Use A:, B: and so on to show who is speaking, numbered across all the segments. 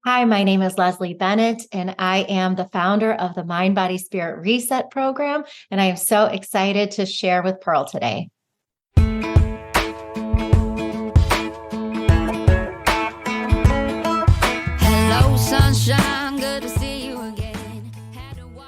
A: Hi, my name is Leslie Bennett, and I am the founder of the Mind, Body, Spirit Reset program. And I am so excited to share with Pearl today.
B: Hello, sunshine. Good to see you again.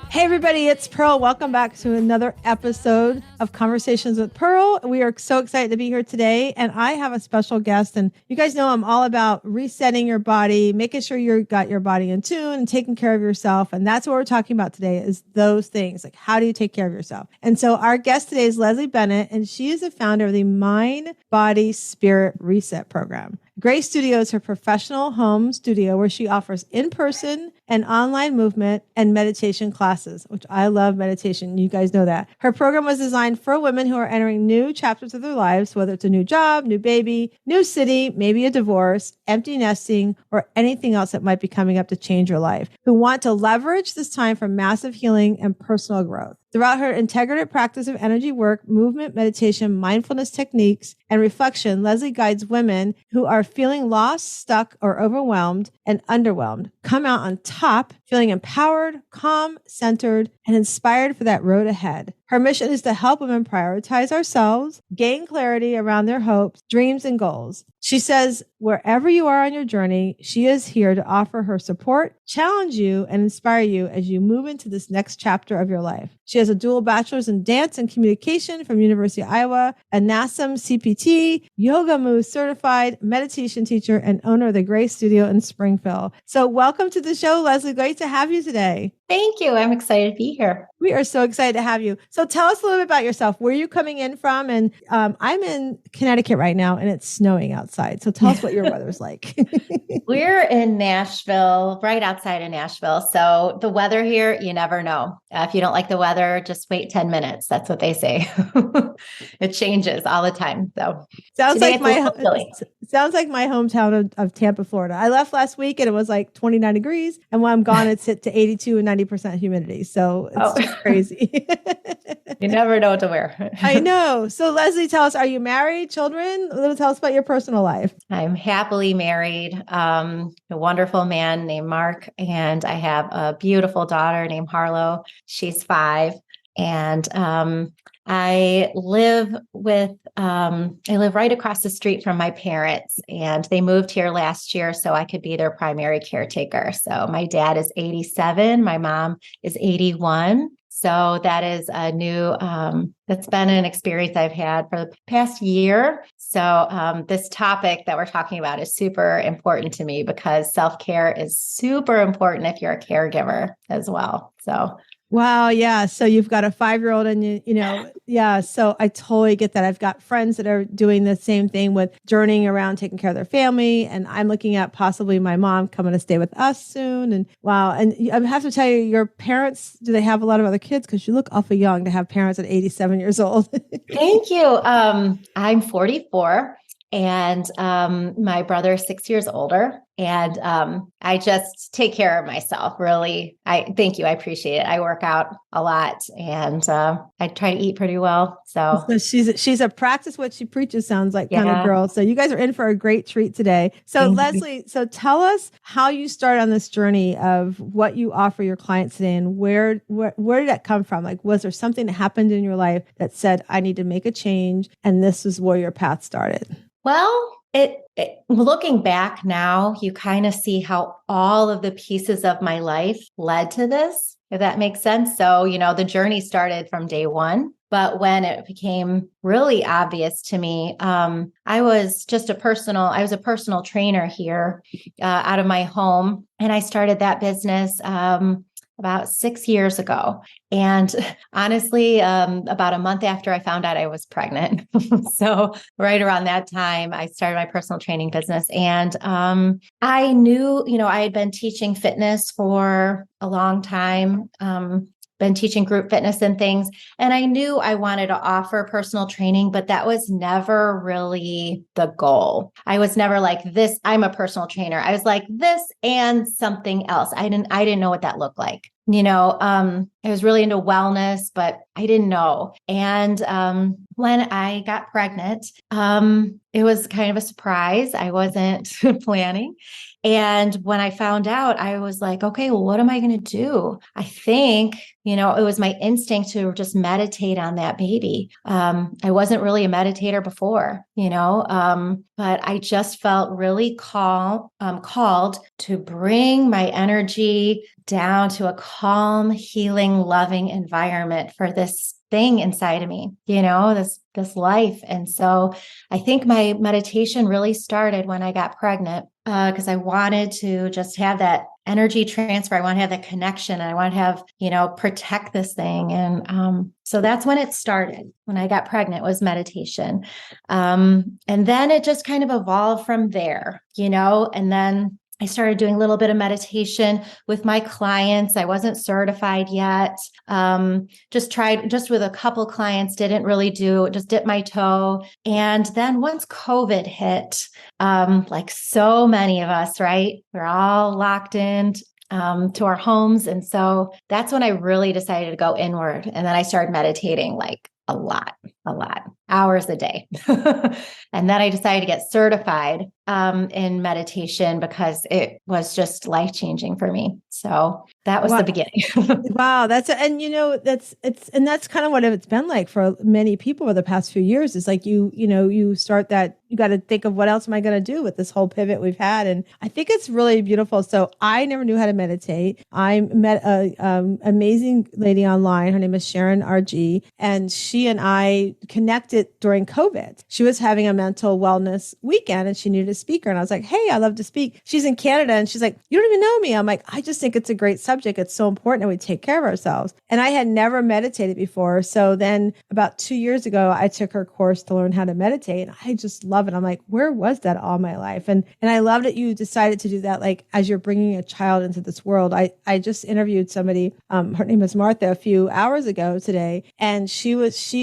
C: Hey, everybody, it's Pearl. Welcome back to another episode of Conversations with Pearl. We are so excited to be here today. And I have a special guest. And you guys know I'm all about resetting your body, making sure you've got your body in tune and taking care of yourself. And that's what we're talking about today is those things. Like, how do you take care of yourself? And so our guest today is Leslie Bennett, and she is the founder of the Mind, Body, Spirit Reset program. Grace Studio is her professional home studio where she offers in-person and online movement and meditation classes, which I love meditation. You guys know that. Her program was designed for women who are entering new chapters of their lives, whether it's a new job, new baby, new city, maybe a divorce, empty nesting, or anything else that might be coming up to change your life, who want to leverage this time for massive healing and personal growth. Throughout her integrated practice of energy work, movement, meditation, mindfulness techniques, and reflection, Leslie guides women who are feeling lost, stuck, or overwhelmed and underwhelmed come out on top, feeling empowered, calm, centered, and inspired for that road ahead. Her mission is to help women prioritize ourselves, gain clarity around their hopes, dreams, and goals. She says, wherever you are on your journey, she is here to offer her support, challenge you, and inspire you as you move into this next chapter of your life. She has a dual bachelor's in dance and communication from University of Iowa, a NASM CPT, Yoga Moves certified, meditation teacher, and owner of the Grace Studio in Springfield. So welcome to the show, Leslie. Great to have you today.
A: Thank you. I'm excited to be here.
C: We are so excited to have you. So tell us a little bit about yourself. Where are you coming in from? And I'm in Connecticut right now, and it's snowing outside. So tell us what your weather's like.
A: We're in Nashville, right outside of Nashville. So the weather here, you never know. If you don't like the weather, just wait 10 minutes. That's what they say. It changes all the time. So
C: sounds like my hometown of Tampa, Florida. I left last week and it was like 29 degrees. And when I'm gone, it's hit to 82 and 90% humidity. So it's just crazy.
A: You never know what to wear.
C: I know. So Leslie, tell us, are you married, children? Tell us about your personal life.
A: I'm happily married, a wonderful man named Mark, and I have a beautiful daughter named Harlow. She's 5. And I live right across the street from my parents, and they moved here last year so I could be their primary caretaker. So my dad is 87. My mom is 81. So that is a new, that's been an experience I've had for the past year. So this topic that we're talking about is super important to me because self-care is super important if you're a caregiver as well. So
C: wow. Yeah. So you've got a 5-year-old and yeah. So I totally get that. I've got friends that are doing the same thing with journeying around, taking care of their family. And I'm looking at possibly my mom coming to stay with us soon. And wow. And I have to tell you, your parents, do they have a lot of other kids? Because you look awful young to have parents at 87 years old.
A: Thank you. I'm 44. And my brother is 6 years older. And I just take care of myself, really. Thank you. I appreciate it. I work out a lot and I try to eat pretty well. So
C: she's a practice what she preaches, sounds like kind of girl. So you guys are in for a great treat today. So Leslie, so tell us how you started on this journey of what you offer your clients today and where did that come from? Like, was there something that happened in your life that said, I need to make a change and this is where your path started?
A: Well, looking back now, you kind of see how all of the pieces of my life led to this, if that makes sense. So, the journey started from day one, but when it became really obvious to me, I was a personal trainer here out of my home. And I started that business about 6 years ago. And honestly, about a month after I found out I was pregnant. So right around that time, I started my personal training business. And I knew, I had been teaching fitness for a long time, been teaching group fitness and things. And I knew I wanted to offer personal training, but that was never really the goal. I was never like this, I'm a personal trainer. I was like this and something else. I didn't know what that looked like. I was really into wellness, but I didn't know. And when I got pregnant, it was kind of a surprise. I wasn't planning. And when I found out, I was like, okay, well, what am I going to do? I think, it was my instinct to just meditate on that baby. I wasn't really a meditator before, but I just felt really called to bring my energy down to a calm, healing, loving environment for this thing inside of me, this life. And so I think my meditation really started when I got pregnant, because I wanted to just have that energy transfer. I want to have that connection. I want to have, protect this thing. And so that's when it started. When I got pregnant was meditation. And then it just kind of evolved from there, and then I started doing a little bit of meditation with my clients. I wasn't certified yet. Just with a couple clients, didn't really just dipped my toe. And then once COVID hit, like so many of us, right? We're all locked in to our homes. And so that's when I really decided to go inward. And then I started meditating like a lot, hours a day. And then I decided to get certified in meditation because it was just life-changing for me. So that was the beginning.
C: Wow. That's kind of what it's been like for many people over the past few years. It's like, you start that, you got to think of what else am I going to do with this whole pivot we've had. And I think it's really beautiful. So I never knew how to meditate. I met a amazing lady online. Her name is Sharon RG. And she and I connected during COVID. She was having a mental wellness weekend and she needed a speaker. And I was like, hey, I love to speak. She's in Canada. And she's like, you don't even know me. I'm like, I just think it's a great subject. It's so important that we take care of ourselves. And I had never meditated before. So then about 2 years ago, I took her course to learn how to meditate. And I just love it. I'm like, where was that all my life? And I love that you decided to do that. Like as you're bringing a child into this world, I just interviewed somebody, her name is Martha, a few hours ago today. And she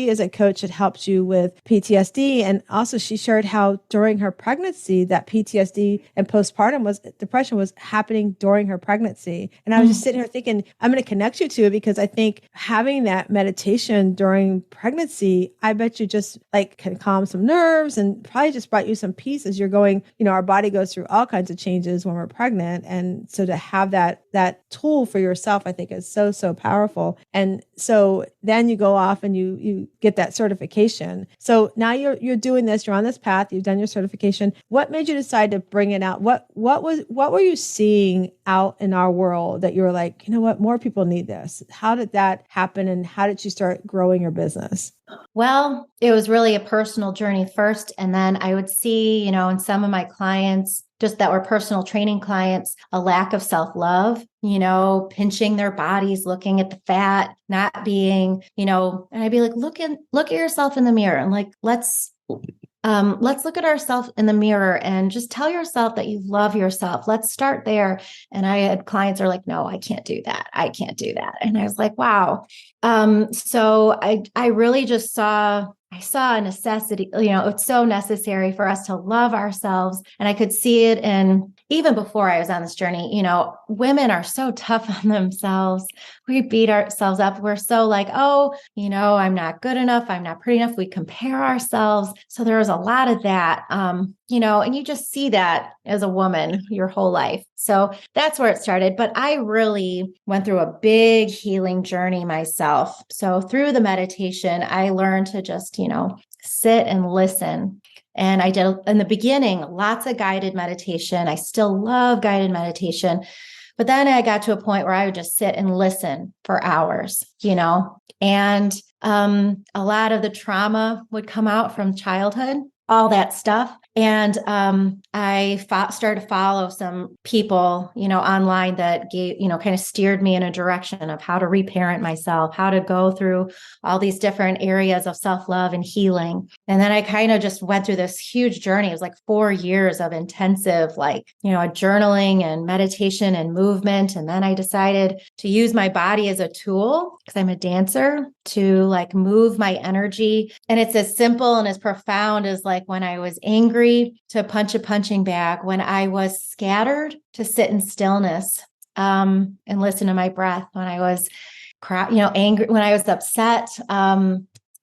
C: is a coach that helps you with PTSD. And also she shared how during her pregnancy, that PTSD and postpartum depression was happening during her pregnancy. And I was just sitting here thinking, I'm going to connect you to it because I think having that meditation during pregnancy, I bet you just like can calm some nerves and probably just brought you some peace as you're going, our body goes through all kinds of changes when we're pregnant. And so to have that tool for yourself, I think is so, so powerful. And so then you go off and you get that certification. So now you're doing this, you're on this path, you've done your certification. What made you decide to bring it out? What were you seeing out in our world that you were like, you know what, more people need this? How did that happen? And how did you start growing your business?
A: Well, it was really a personal journey first. And then I would see, in some of my clients, just that were personal training clients, a lack of self-love, pinching their bodies, looking at the fat, not being, and I'd be like, look at yourself in the mirror and like, let's look at ourselves in the mirror and just tell yourself that you love yourself. Let's start there. And I had clients are like, no, I can't do that. I can't do that. And I was like, wow. So I really just I saw a necessity, it's so necessary for us to love ourselves. And I could see it even before I was on this journey, women are so tough on themselves. We beat ourselves up. We're so like, oh, I'm not good enough. I'm not pretty enough. We compare ourselves. So there was a lot of that, and you just see that as a woman your whole life. So that's where it started. But I really went through a big healing journey myself. So through the meditation, I learned to just, sit and listen. And I did in the beginning, lots of guided meditation. I still love guided meditation. But then I got to a point where I would just sit and listen for hours, and a lot of the trauma would come out from childhood, all that stuff. And I started to follow some people, online that gave, kind of steered me in a direction of how to reparent myself, how to go through all these different areas of self-love and healing. And then I kind of just went through this huge journey. It was like 4 years of intensive, journaling and meditation and movement. And then I decided to use my body as a tool because I'm a dancer to move my energy. And it's as simple and as profound as when I was angry to punch a punching bag, when I was scattered to sit in stillness and listen to my breath, when I was angry, when I was upset,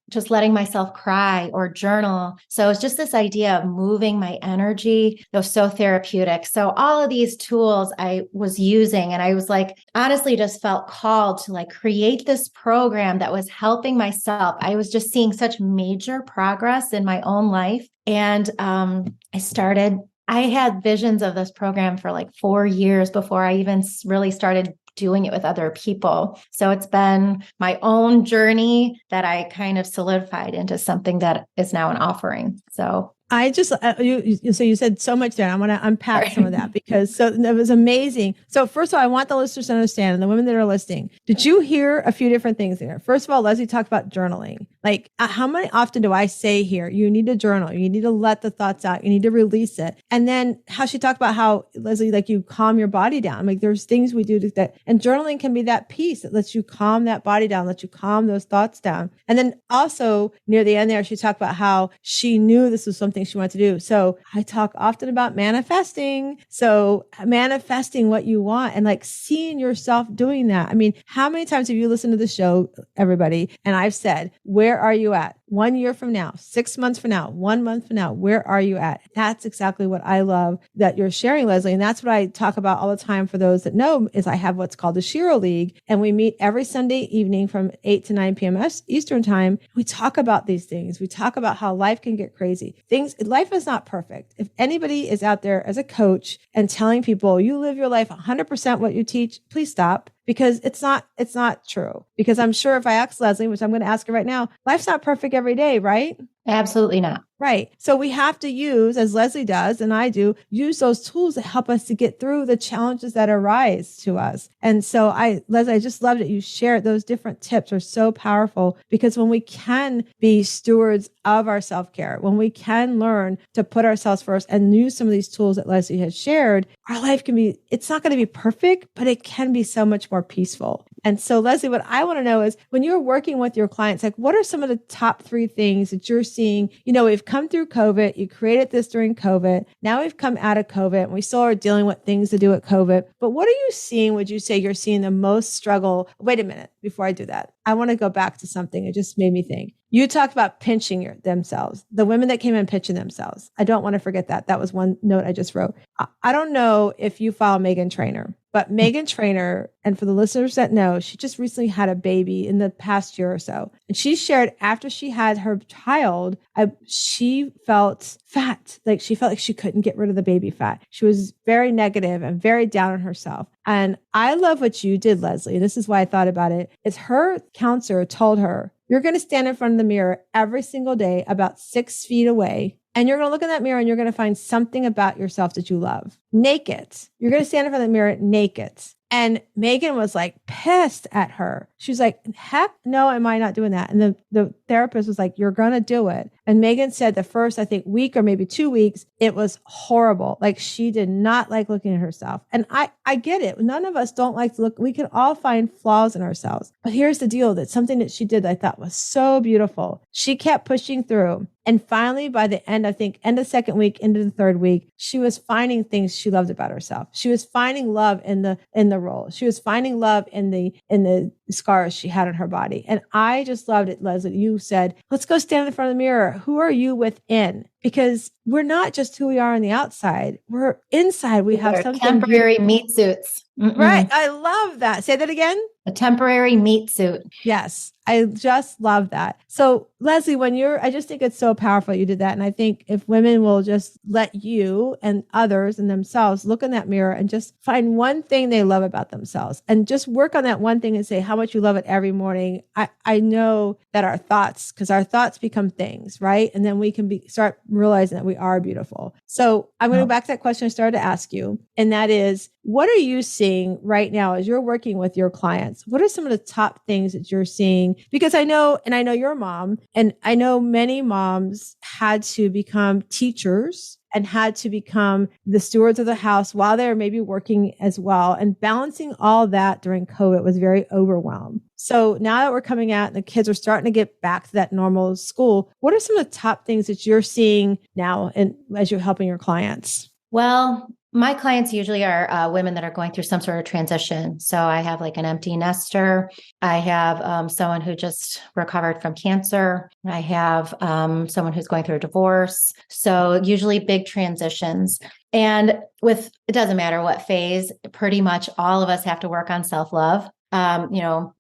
A: just letting myself cry or journal. So it's just this idea of moving my energy. It was so therapeutic. So all of these tools I was using, and I was like, honestly, just felt called to like create this program that was helping myself. I was just seeing such major progress in my own life. And I had visions of this program for like 4 years before I even really started doing it with other people. So it's been my own journey that I kind of solidified into something that is now an offering. So
C: I just, so you said so much there. I want to unpack some of that because so that was amazing. So first of all, I want the listeners to understand and the women that are listening, did you hear a few different things there? First of all, Leslie talked about journaling. Like how many often do I say here, you need to journal, you need to let the thoughts out, you need to release it. And then how she talked about how Leslie, like you calm your body down. Like there's things we do that, and journaling can be that piece that lets you calm that body down, lets you calm those thoughts down. And then also near the end there, she talked about how she knew this was something she wanted to do. So I talk often about manifesting. So manifesting what you want and like seeing yourself doing that. I mean, how many times have you listened to the show, everybody? And I've said, where are you at? 1 year from now, 6 months from now, 1 month from now, where are you at? That's exactly what I love that you're sharing, Leslie. And that's what I talk about all the time for those that know is I have what's called the Shiro League. And we meet every Sunday evening from 8 to 9 p.m. Eastern time. We talk about these things. We talk about how life can get crazy. Life is not perfect. If anybody is out there as a coach and telling people you live your life 100% what you teach, please stop. Because it's not true. Because I'm sure if I ask Leslie, which I'm going to ask her right now, life's not perfect every day, right?
A: absolutely not.
C: Right. So we have to use, as Leslie does, and I do, use those tools to help us to get through the challenges that arise to us. And so Leslie, I just love that you shared those different tips are so powerful because when we can be stewards of our self-care, when we can learn to put ourselves first and use some of these tools that Leslie has shared, our life can be, it's not going to be perfect, but it can be so much more peaceful. And so Leslie, what I want to know is when you're working with your clients, like what are some of the top 3 things that you're seeing? You know, we've come through COVID. You created this during COVID. Now we've come out of COVID and we still are dealing with things to do with COVID. But what are you seeing? Would you say you're seeing the most struggle? Wait a minute. Before I do that, I want to go back to something. It just made me think. You talked about pinching themselves, the women that came in pinching themselves. I don't want to forget that. That was one note I just wrote. I don't know if you follow Megan Trainor, but Megan Trainor, and for the listeners that know, she just recently had a baby in the past year or so. And she shared after she had her child, she felt fat. Like she felt like she couldn't get rid of the baby fat. She was very negative and very down on herself. And I love what you did, Leslie. This is why I thought about it. Is her counselor told her, you're going to stand in front of the mirror every single day about 6 feet away. And you're going to look in that mirror and you're going to find something about yourself that you love. Naked. You're going to stand in front of the mirror naked. And Megan was like pissed at her. She was like, heck no, am I not doing that? And the therapist was like, you're going to do it. And Megan said the first, I think, week or maybe 2 weeks, it was horrible. Like she did not like looking at herself. And I get it. None of us don't like to look. We can all find flaws in ourselves. But here's the deal, that something that she did I thought was so beautiful. She kept pushing through. And finally, by the end, I think end of the 2nd week, into the 3rd week, she was finding things she loved about herself. She was finding love in the role. She was finding love in the scars she had on her body. And I just loved it, Leslie. You said, let's go stand in front of the mirror. Who are you within? Because we're not just who we are on the outside. We're inside. We have something
A: temporary meat suits.
C: Right. I love that. Say that again.
A: A temporary meat suit.
C: Yes. I just love that. So Leslie, I just think it's so powerful you did that. And I think if women will just let you and others and themselves look in that mirror and just find one thing they love about themselves and just work on that one thing and say how much you love it every morning. I know that our thoughts become things, right? And then we can start realizing that we are beautiful. So I'm going to go back to that question I started to ask you. And that is, what are you seeing right now as you're working with your clients? What are some of the top things that you're seeing? Because I know you're a mom, and I know many moms had to become teachers and had to become the stewards of the house while they're maybe working as well. And balancing all that during COVID was very overwhelmed. So now that we're coming out and the kids are starting to get back to that normal school, what are some of the top things that you're seeing now and as you're helping your clients?
A: Well, My clients usually are women that are going through some sort of transition. So I have like an empty nester. I have someone who just recovered from cancer. I have someone who's going through a divorce. So usually big transitions. And it doesn't matter what phase, pretty much all of us have to work on self-love. And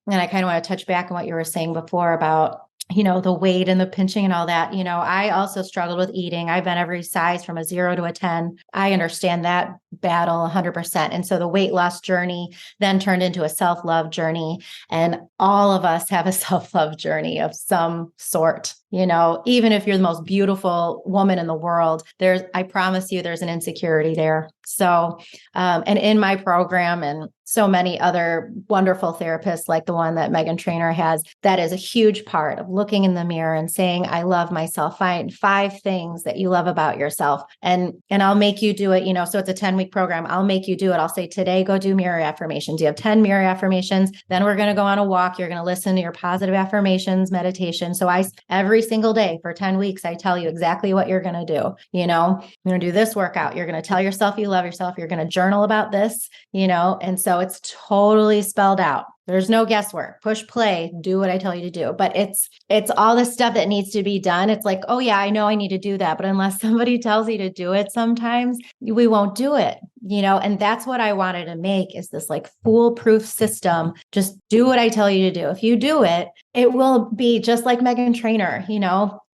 A: I kind of want to touch back on what you were saying before about the weight and the pinching and all that. I also struggled with eating. I've been every size from a 0 to a 10. I understand that battle 100%. And so the weight loss journey then turned into a self-love journey. And all of us have a self-love journey of some sort. Even if you're the most beautiful woman in the world, I promise you, there's an insecurity there. So, and in my program and so many other wonderful therapists like the one that Megan Trainor has, that is a huge part of looking in the mirror and saying, I love myself. Find 5 things that you love about yourself. And I'll make you do it, so it's a 10-week program. I'll make you do it. I'll say, today, go do mirror affirmations. You have 10 mirror affirmations. Then we're going to go on a walk. You're going to listen to your positive affirmations, meditation. So every single day for 10 weeks, I tell you exactly what you're going to do. You're going to do this workout. You're going to tell yourself you love yourself. You're going to journal about this, and so it's totally spelled out. There's no guesswork. Push play, do what I tell you to do. But it's all the stuff that needs to be done. It's like, oh yeah, I know I need to do that. But unless somebody tells you to do it, sometimes we won't do it, and that's what I wanted to make is this like foolproof system. Just do what I tell you to do. If you do it, it will be just like Megan Trainor,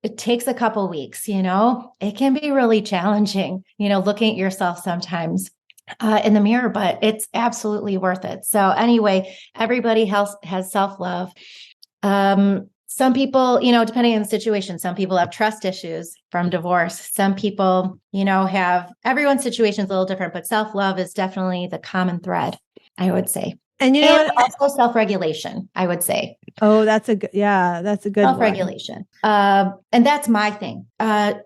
A: it takes a couple weeks, it can be really challenging, looking at yourself sometimes in the mirror, but it's absolutely worth it. So anyway, everybody has self-love. Some people, depending on the situation, some people have trust issues from divorce. Some people, everyone's situation is a little different, but self-love is definitely the common thread, I would say.
C: And
A: also self-regulation, I would say.
C: Oh, that's a good
A: self-regulation. And that's my thing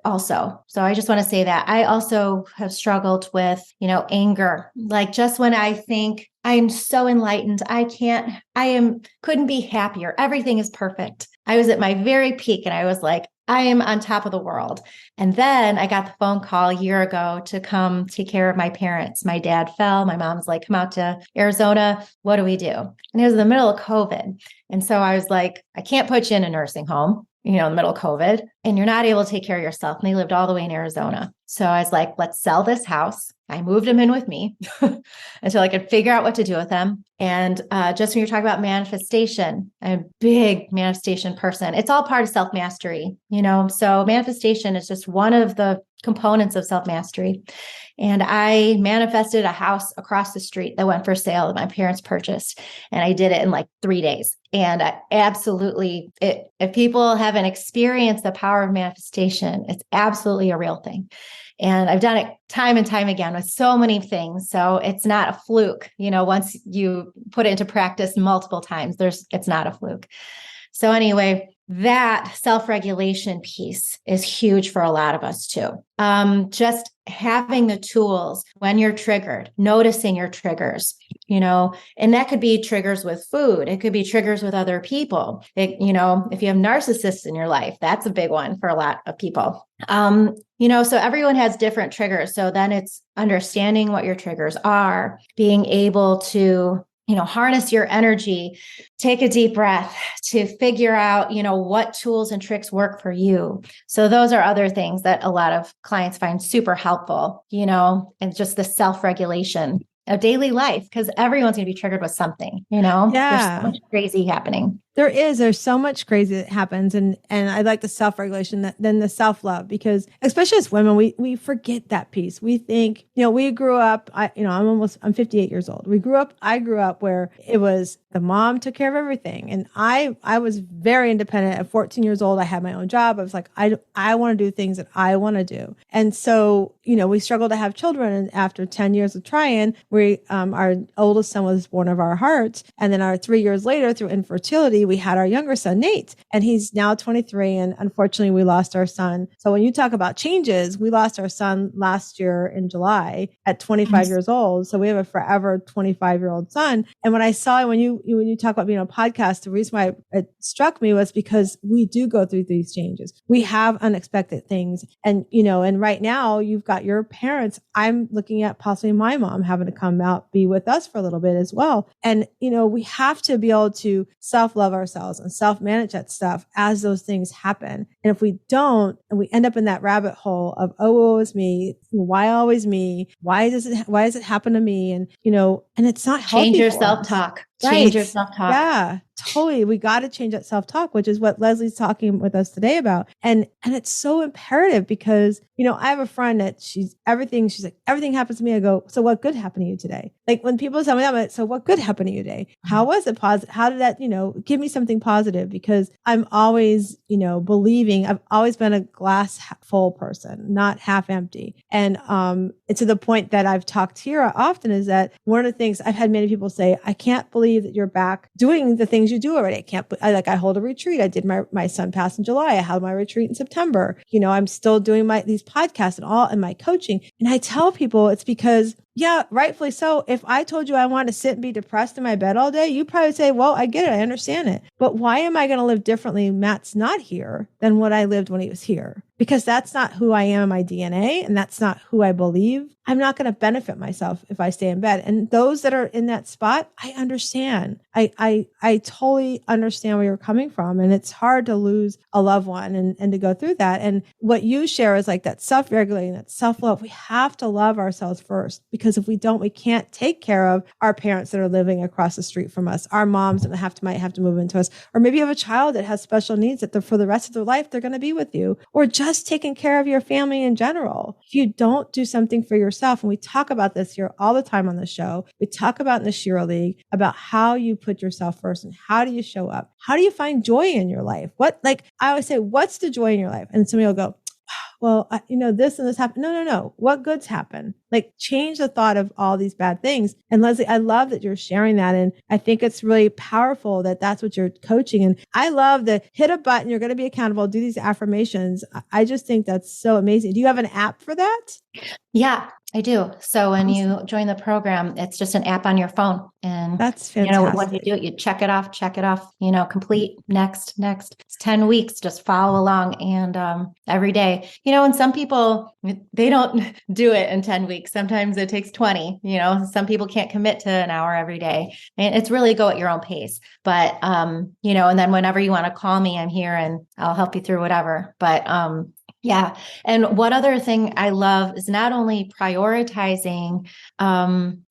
A: also. So I just want to say that I also have struggled with, anger. Like just when I think I'm so enlightened, couldn't be happier. Everything is perfect. I was at my very peak and I was like, I am on top of the world. And then I got the phone call a year ago to come take care of my parents. My dad fell. My mom's like, come out to Arizona. What do we do? And it was in the middle of COVID. And so I was like, I can't put you in a nursing home, in the middle of COVID, and you're not able to take care of yourself. And they lived all the way in Arizona. So I was like, let's sell this house. I moved them in with me until I could figure out what to do with them. And just when you're talking about manifestation, I'm a big manifestation person. It's all part of self-mastery, so manifestation is just one of the components of self-mastery. And I manifested a house across the street that went for sale that my parents purchased. And I did it in like 3 days. And if people haven't experienced the power of manifestation, it's absolutely a real thing. And I've done it time and time again with so many things. So it's not a fluke. Once you put it into practice multiple times, it's not a fluke. So anyway, that self-regulation piece is huge for a lot of us too. Just having the tools when you're triggered, noticing your triggers, and that could be triggers with food. It could be triggers with other people. If you have narcissists in your life, that's a big one for a lot of people. So everyone has different triggers. So then it's understanding what your triggers are, being able to harness your energy, take a deep breath to figure out, what tools and tricks work for you. So those are other things that a lot of clients find super helpful, and just the self-regulation of daily life, because everyone's going to be triggered with something,
C: Yeah.
A: There's so much crazy happening.
C: There's so much crazy that happens. And I like the self-regulation than the self-love, because especially as women, we forget that piece. We think, we grew up, I'm 58 years old. I grew up where it was the mom took care of everything. And I was very independent. At 14 years old, I had my own job. I was like, I want to do things that I want to do. And so, we struggled to have children. And after 10 years of trying, our oldest son was born of our hearts. And then 3 years later, through infertility, we had our younger son, Nate, and he's now 23. And unfortunately, we lost our son. So when you talk about changes, we lost our son last year in July at 25 years old. So we have a forever 25-year-old son. And when I saw when you talk about being on a podcast, the reason why it struck me was because we do go through these changes. We have unexpected things. And, and right now you've got your parents. I'm looking at possibly my mom having to come out, be with us for a little bit as well. And, we have to be able to self-love ourselves and self-manage that stuff as those things happen. And if we don't, and we end up in that rabbit hole of, oh, woe is me. Why always me? Why does it happen to me? And, and it's not healthy.
A: Change your
C: for us.
A: self-talk.
C: Right.
A: Change your self-talk.
C: Yeah, totally. We got to change that self-talk, which is what Leslie's talking with us today about. And it's so imperative because, I have a friend that she's like, everything happens to me. I go, so what good happened to you today? Like when people tell me that, I'm like, so what good happened to you today? How was it positive? How did that, give me something positive? Because I'm always, believing I've always been a glass full person, not half empty. And to the point that I've talked here often is that one of the things I've had many people say, I can't believe that you're back doing the things you do already. I hold a retreat. I did my son passed in July. I held my retreat in September. I'm still doing these podcasts and my coaching. And I tell people it's because, yeah, rightfully so. If I told you I want to sit and be depressed in my bed all day, you'd probably say, well, I get it. I understand it. But why am I going to live differently? Matt's not here than what I lived when he was here. Because that's not who I am in my DNA. And that's not who I believe. I'm not going to benefit myself if I stay in bed. And those that are in that spot, I understand. I totally understand where you're coming from. And it's hard to lose a loved one and to go through that. And what you share is like that self-regulating, that self-love. We have to love ourselves first, because if we don't, we can't take care of our parents that are living across the street from us, our moms that might have to move into us, or maybe you have a child that has special needs that for the rest of their life, they're going to be with you, or just taking care of your family in general. If you don't do something for yourself, and we talk about this here all the time on the show, we talk about in the Shira League about how you put yourself first and how do you show up? How do you find joy in your life? I always say, what's the joy in your life? And somebody will go, well, this and this happened. No. What goods happen? Like change the thought of all these bad things. And Leslie, I love that you're sharing that. And I think it's really powerful that that's what you're coaching. And I love the hit a button. You're going to be accountable. Do these affirmations. I just think that's so amazing. Do you have an app for that?
A: Yeah, I do. So when you join the program, it's just an app on your phone. And
C: that's fantastic.
A: When you do it, you check it off, complete, next. It's 10 weeks, just follow along. And every day, and some people, they don't do it in 10 weeks. Sometimes it takes 20, some people can't commit to an hour every day. And it's really go at your own pace. But, and then whenever you want to call me, I'm here and I'll help you through whatever. But, yeah. And what other thing I love is not only prioritizing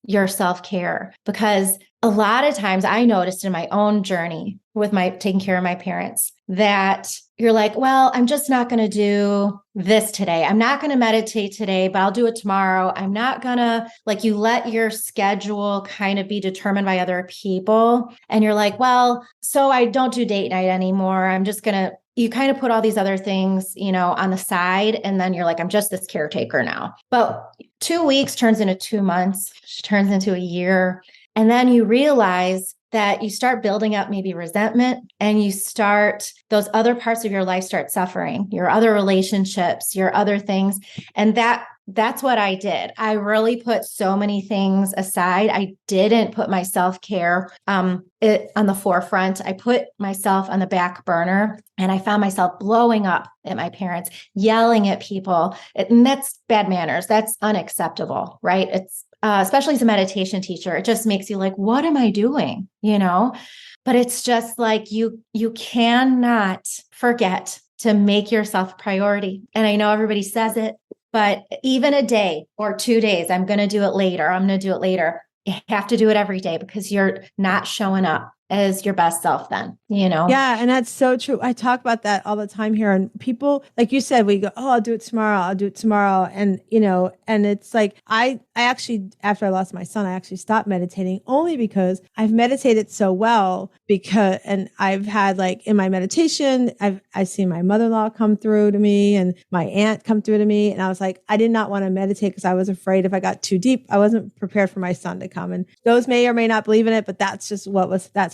A: your self-care, because a lot of times I noticed in my own journey with taking care of my parents that you're like, well, I'm just not going to do this today. I'm not going to meditate today, but I'll do it tomorrow. I'm not going to you let your schedule kind of be determined by other people. And you're like, well, so I don't do date night anymore. I'm just going to you kind of put all these other things, on the side. And then you're like, I'm just this caretaker now. But 2 weeks turns into 2 months, turns into a year. And then you realize that you start building up maybe resentment, and those other parts of your life start suffering, your other relationships, your other things. And that's what I did. I really put so many things aside. I didn't put my self-care on the forefront. I put myself on the back burner, and I found myself blowing up at my parents, yelling at people. And that's bad manners. That's unacceptable, right? It's especially as a meditation teacher, it just makes you like, what am I doing? But it's just like you cannot forget to make yourself a priority. And I know everybody says it, but even a day or 2 days, I'm going to do it later. I'm going to do it later. You have to do it every day, because you're not showing up as your best self then,
C: Yeah. And that's so true. I talk about that all the time here. And people, like you said, we go, oh, I'll do it tomorrow. And, and it's like, I actually, after I lost my son, I actually stopped meditating only because I've meditated so well and I've had in my meditation, I've seen my mother-in-law come through to me and my aunt come through to me. And I was like, I did not want to meditate because I was afraid if I got too deep, I wasn't prepared for my son to come. And those may or may not believe in it, but that's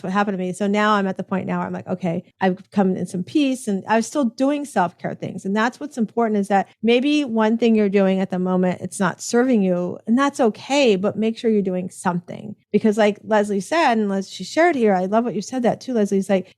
C: what happened to me. So now I'm at the point now where I'm like, okay, I've come in some peace and I was still doing self-care things. And that's what's important is that maybe one thing you're doing at the moment, it's not serving you, and that's okay, but make sure you're doing something. Because like Leslie said, and she shared here, I love what you said that too, Leslie. It's like,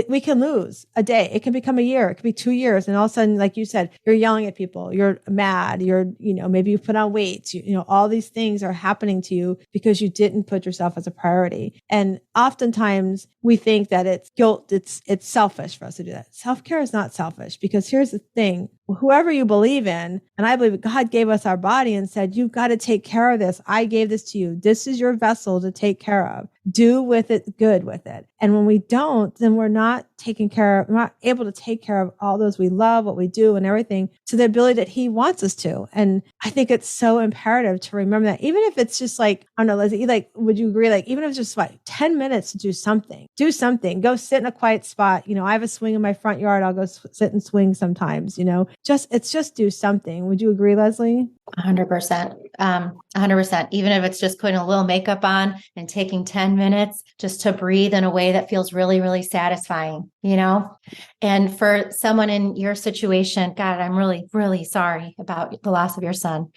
C: we can lose a day. It can become a year. It could be 2 years. And all of a sudden, like you said, you're yelling at people. You're mad. Maybe you put on weight. All these things are happening to you because you didn't put yourself as a priority. And oftentimes we think that it's guilt. It's selfish for us to do that. Self-care is not selfish, because here's the thing. Whoever you believe in, and I believe God gave us our body and said, you've got to take care of this. I gave this to you. This is your vessel to take care of. Do with it good with it. And when we don't, then we're not able to take care of all those we love, what we do and everything to the ability that he wants us to. And I think it's so imperative to remember that, even if it's just like, I don't know, Leslie, would you agree? Like, even if it's just like 10 minutes to do something, go sit in a quiet spot. I have a swing in my front yard. I'll go sit and swing sometimes, just do something. Would you agree, Leslie?
A: 100%. 100%. Even if it's just putting a little makeup on and taking 10 minutes just to breathe in a way that feels really, really satisfying, And for someone in your situation, God, I'm really, really sorry about the loss of your son.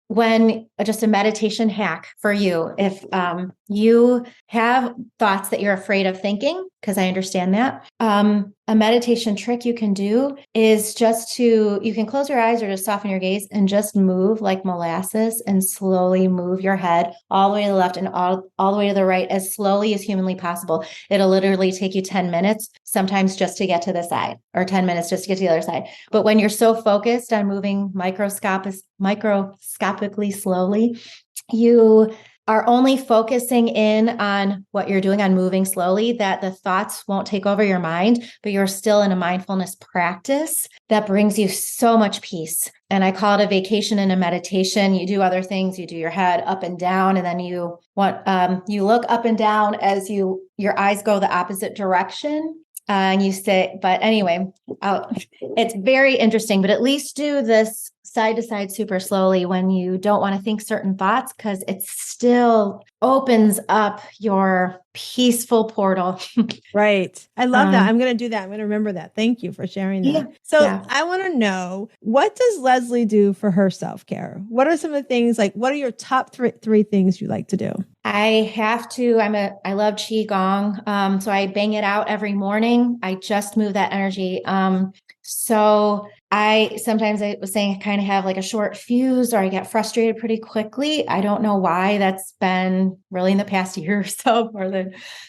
A: When just a meditation hack for you, if you have thoughts that you're afraid of thinking, because I understand that, a meditation trick you can do is you can close your eyes or just soften your gaze and just move like molasses and slowly move your head all the way to the left and all the way to the right as slowly as humanly possible. It'll literally take you 10 minutes, sometimes just to get to the side, or 10 minutes just to get to the other side. But when you're so focused on moving microscopically slowly, you are only focusing in on what you're doing, on moving slowly, that the thoughts won't take over your mind, but you're still in a mindfulness practice that brings you so much peace. And I call it a vacation and a meditation. You do other things. You do your head up and down, and then you look up and down as your eyes go the opposite direction. And you say, but anyway, it's very interesting, but at least do this side to side super slowly when you don't want to think certain thoughts, because it still opens up your peaceful portal.
C: Right. I love that. I'm going to do that. I'm going to remember that. Thank you for sharing that. So I want to know, what does Leslie do for her self-care? What are some of the things, what are your top three things you like to do?
A: I love Qigong. So I bang it out every morning. I just move that energy. So sometimes I was saying I kind of have like a short fuse, or I get frustrated pretty quickly. I don't know why. That's been really in the past year or so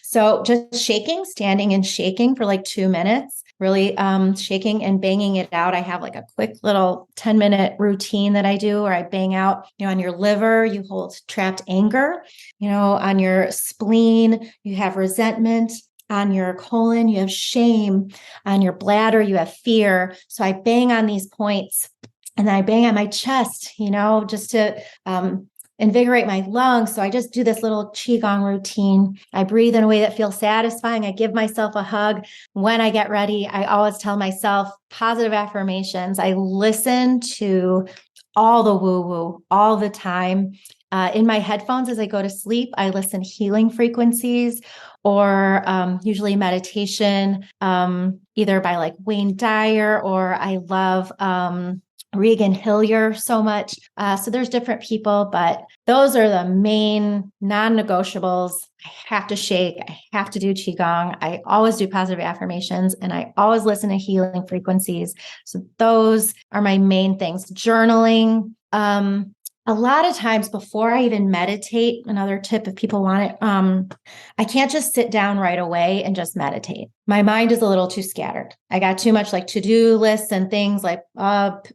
A: so just standing and shaking for like 2 minutes, really shaking and banging it out. I have like a quick little 10-minute routine that I do, where I bang out, on your liver, you hold trapped anger, on your spleen, you have resentment. On your colon, you have shame. On your bladder, you have fear. So I bang on these points, and then I bang on my chest, just to invigorate my lungs. So I just do this little Qigong routine. I breathe in a way that feels satisfying. I give myself a hug. When I get ready, I always tell myself positive affirmations. I listen to all the woo-woo all the time. In my headphones as I go to sleep, I listen healing frequencies, or usually meditation, either by like Wayne Dyer, or I love Regan Hillier so much. So there's different people, but those are the main non-negotiables. I have to shake. I have to do Qigong. I always do positive affirmations, and I always listen to healing frequencies. So those are my main things. Journaling. A lot of times before I even meditate, another tip if people want it, I can't just sit down right away and just meditate. My mind is a little too scattered. I got too much like to-do lists and things like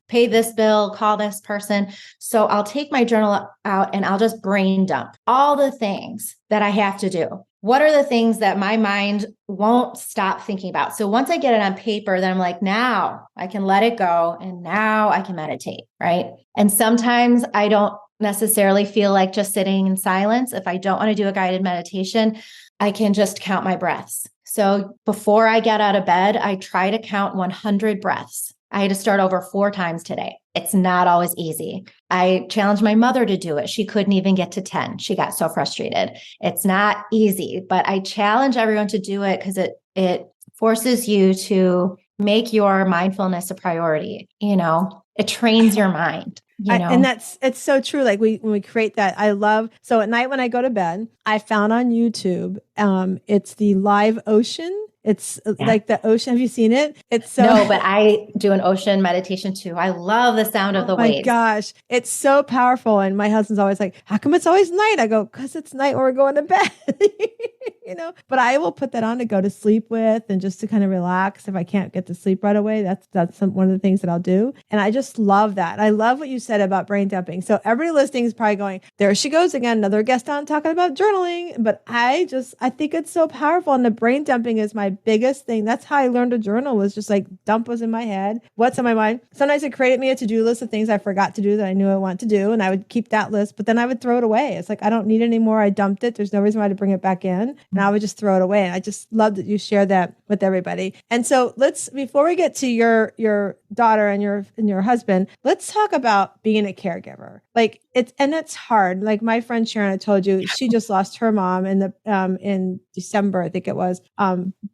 A: pay this bill, call this person. So I'll take my journal out and I'll just brain dump all the things that I have to do. What are the things that my mind won't stop thinking about? So once I get it on paper, then I'm like, now I can let it go, and now I can meditate, right? And sometimes I don't necessarily feel like just sitting in silence. If I don't want to do a guided meditation, I can just count my breaths. So before I get out of bed, I try to count 100 breaths. I had to start over 4 times today. It's not always easy. I challenged my mother to do it. She couldn't even get to 10. She got so frustrated. It's not easy, but I challenge everyone to do it because it forces you to make your mindfulness a priority. It trains your mind.
C: And it's so true. Like when we create that, I love, so at night when I go to bed, I found on YouTube, it's the live ocean. It's like the ocean. Have you seen it? It's so
A: No, but I do an ocean meditation too. I love the sound of the waves.
C: Oh my gosh. It's so powerful. And my husband's always like, how come it's always night? I go, because it's night when we're going to bed. But I will put that on to go to sleep with and just to kind of relax. If I can't get to sleep right away, that's one of the things that I'll do. And I just love that. I love what you said about brain dumping. So everybody listening is probably going, there she goes again, another guest on talking about journaling. But I think it's so powerful. And the brain dumping is my biggest thing. That's how I learned to journal, was just like dump was in my head. What's on my mind? Sometimes it created me a to-do list of things I forgot to do that I knew I want to do. And I would keep that list, but then I would throw it away. It's like, I don't need it anymore. I dumped it. There's no reason why to bring it back in. And I would just throw it away. And I just love that you share that with everybody. And so before we get to your daughter and your husband, let's talk about being a caregiver. Like it's hard. Like my friend Sharon, I told you, she just lost her mom in December, I think it was,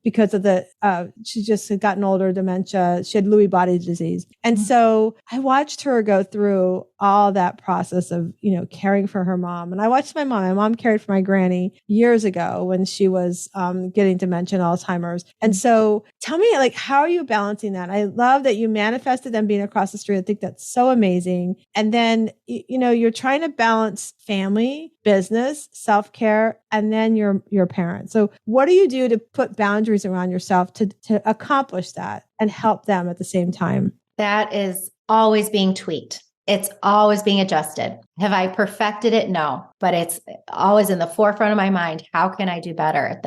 C: because of she just had gotten older, dementia. She had Lewy body disease. And so I watched her go through all that process of, caring for her mom. And I watched my mom. My mom cared for my granny years ago when she was getting dementia and Alzheimer's. And so tell me, like, how are you balancing that? I love that you manifested them being across the street. I think that's so amazing. And then, you're trying to balance family, business, self-care, and then your parents. So what do you do to put boundaries around yourself to accomplish that and help them at the same time?
A: That is always being tweaked. It's always being adjusted. Have I perfected it? No, but it's always in the forefront of my mind. How can I do better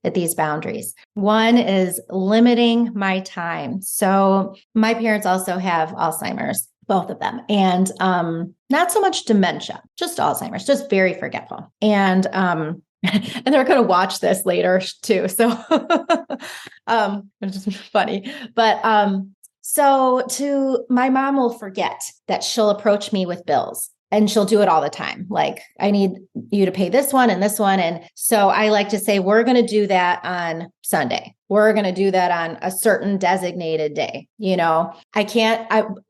A: at these boundaries? One is limiting my time. So my parents also have Alzheimer's, both of them, and not so much dementia, just Alzheimer's, just very forgetful. And and they're going to watch this later too. So it's just funny, but so my mom will forget that she'll approach me with bills, and she'll do it all the time. Like, I need you to pay this one and this one. And so I like to say, we're going to do that on Sunday. We're going to do that on a certain designated day.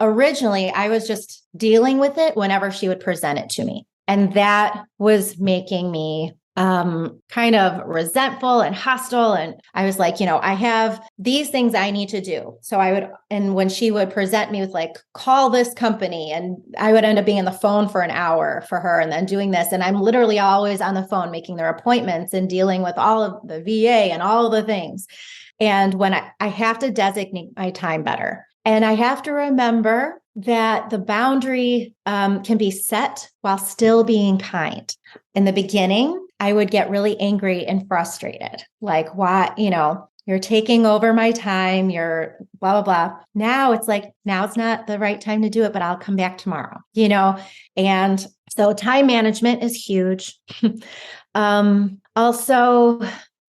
A: Originally I was just dealing with it whenever she would present it to me. And that was making me kind of resentful and hostile. And I was like, I have these things I need to do. So and when she would present me with like, call this company, and I would end up being on the phone for an hour for her and then doing this. And I'm literally always on the phone, making their appointments and dealing with all of the VA and all the things. And when I have to designate my time better. And I have to remember that the boundary can be set while still being kind. In the beginning, I would get really angry and frustrated. Like, why, you're taking over my time, you're blah, blah, blah. Now it's like, now it's not the right time to do it, but I'll come back tomorrow, And so time management is huge. Also,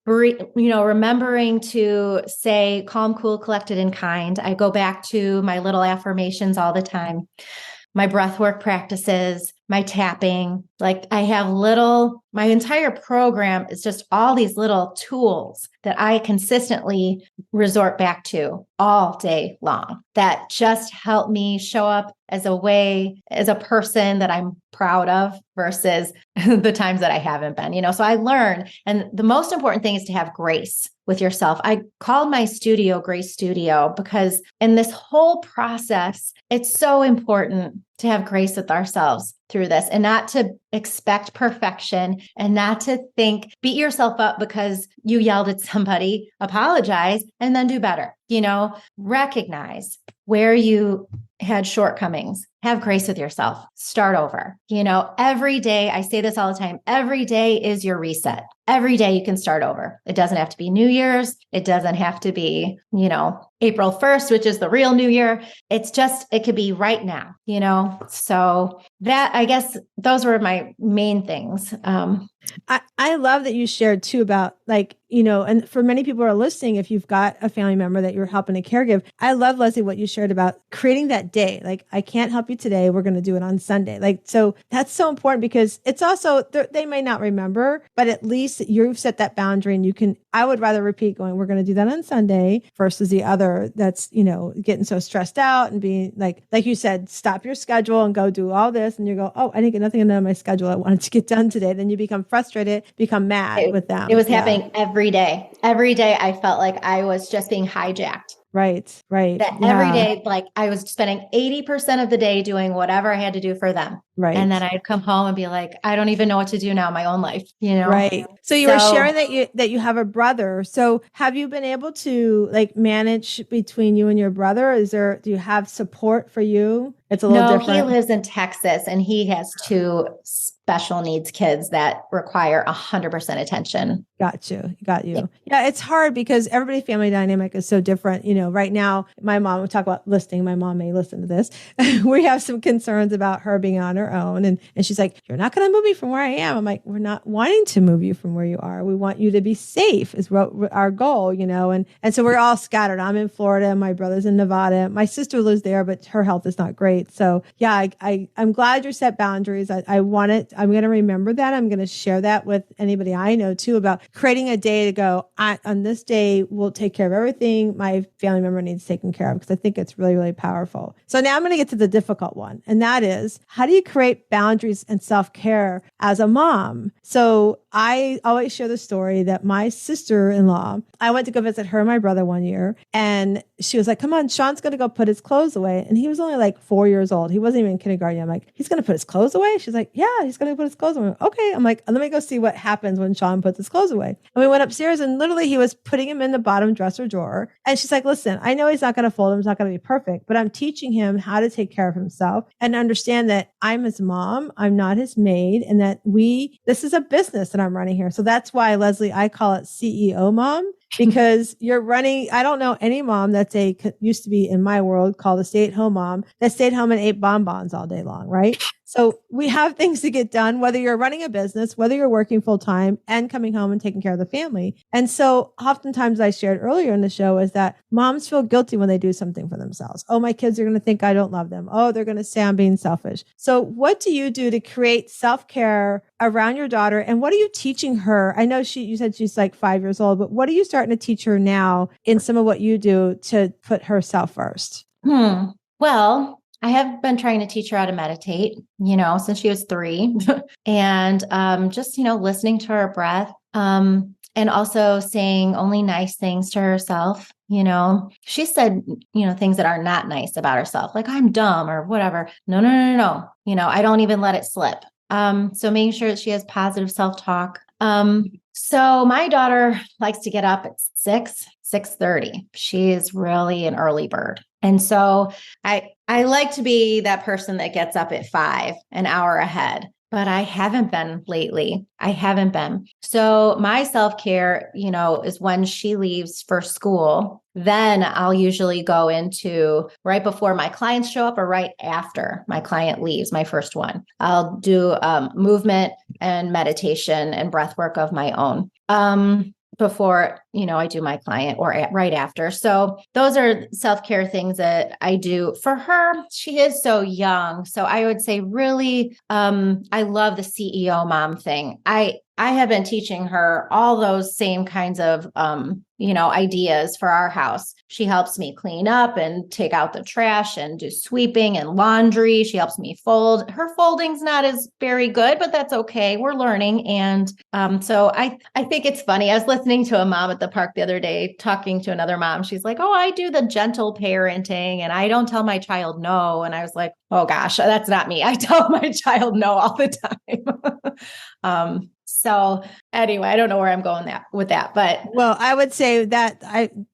A: remembering to say calm, cool, collected, and kind. I go back to my little affirmations all the time, my breath work practices, my tapping. Like, I have my entire program is just all these little tools that I consistently resort back to all day long that just help me show up as a person that I'm proud of versus the times that I haven't been, so I learn. And the most important thing is to have grace with yourself. I called my studio Grace Studio because in this whole process, it's so important to have grace with ourselves through this and not to expect perfection and not to beat yourself up because you yelled at somebody, apologize, and then do better. Recognize where you had shortcomings, have grace with yourself, start over. Every day, I say this all the time, every day is your reset. Every day you can start over. It doesn't have to be New Year's. It doesn't have to be, April 1st, which is the real New Year. It could be right now, So that, I guess those were my main things.
C: I love that you shared too about like, you know, and for many people who are listening, if you've got a family member that you're helping to caregive, I love, Leslie, what you shared about creating that day. Like, I can't help you today. We're going to do it on Sunday. Like, so that's so important because it's also, they may not remember, but at least you've set that boundary and you can, I would rather repeat going, we're going to do that on Sunday versus the other that's, you know, getting so stressed out and being like you said, stop your schedule and go do all this. And you go, oh, I didn't get nothing done on my schedule I wanted to get done today. Then you become frustrated, become mad with them.
A: It was happening every day. Every day I felt like I was just being hijacked.
C: Right.
A: That every day, like I was spending 80% of the day doing whatever I had to do for them.
C: Right.
A: And then I'd come home and be like, I don't even know what to do now in my own life, you know?
C: Right. So you were sharing that you have a brother. So have you been able to like manage between you and your brother? Do you have support for you? It's a little different.
A: He lives in Texas and he has two special needs kids that require 100% attention.
C: Got you. Yeah, it's hard because everybody's family dynamic is so different. You know, right now, my mom, we talk about listening. My mom may listen to this. We have some concerns about her being on her own. And she's like, you're not going to move me from where I am. I'm like, we're not wanting to move you from where you are. We want you to be safe is our goal, you know? And so we're all scattered. I'm in Florida. My brother's in Nevada. My sister lives there, but her health is not great. So yeah, I'm glad you set boundaries. I'm going to remember that. I'm going to share that with anybody I know too about creating a day to go, on this day, we'll take care of everything my family member needs taken care of, because I think it's really, really powerful. So now I'm going to get to the difficult one. And that is, how do you create boundaries and self-care as a mom? So I always share the story that my sister-in-law, I went to go visit her and my brother one year, and she was like, come on, Sean's going to go put his clothes away. And he was only like 4 years old. He wasn't even in kindergarten yet. I'm like, he's going to put his clothes away? She's like, yeah, he's going to put his clothes away. Okay. I'm like, let me go see what happens when Sean puts his clothes away. And we went upstairs and literally he was putting him in the bottom dresser drawer. And she's like, listen, I know he's not going to fold him. He's not going to be perfect, but I'm teaching him how to take care of himself and understand that I'm his mom. I'm not his maid. And that this is a business that I'm running here. So that's why, Leslie, I call it CEO mom. Because you're running, I don't know any mom that's used to be in my world called a stay-at-home mom that stayed home and ate bonbons all day long, right? So we have things to get done, whether you're running a business, whether you're working full time and coming home and taking care of the family. And so oftentimes I shared earlier in the show is that moms feel guilty when they do something for themselves. Oh, my kids are going to think I don't love them. Oh, they're going to say I'm being selfish. So what do you do to create self-care around your daughter? And what are you teaching her? I know you said she's like 5 years old, but what are you starting to teach her now in some of what you do to put herself first?
A: Well, I have been trying to teach her how to meditate, since she was 3 and just, listening to her breath and also saying only nice things to herself. She said, things that are not nice about herself, like I'm dumb or whatever. No. I don't even let it slip. So making sure that she has positive self-talk. So my daughter likes to get up at 6:30. She is really an early bird. And so I like to be that person that gets up at 5, an hour ahead, but I haven't been lately. So my self-care, is when she leaves for school, then I'll usually go into right before my clients show up or right after my client leaves, my first one. I'll do movement and meditation and breath work of my own. Before, I do my client or right after. So those are self-care things that I do for her. She is so young. So I would say really, I love the CEO mom thing. I have been teaching her all those same kinds of, ideas for our house. She helps me clean up and take out the trash and do sweeping and laundry. She helps me fold. Her folding's not as very good, but that's okay. We're learning. And so I think it's funny. I was listening to a mom at the park the other day, talking to another mom. She's like, oh, I do the gentle parenting and I don't tell my child no. And I was like, oh gosh, that's not me. I tell my child no all the time. So anyway, I don't know where I'm going with that, but
C: well, I would say that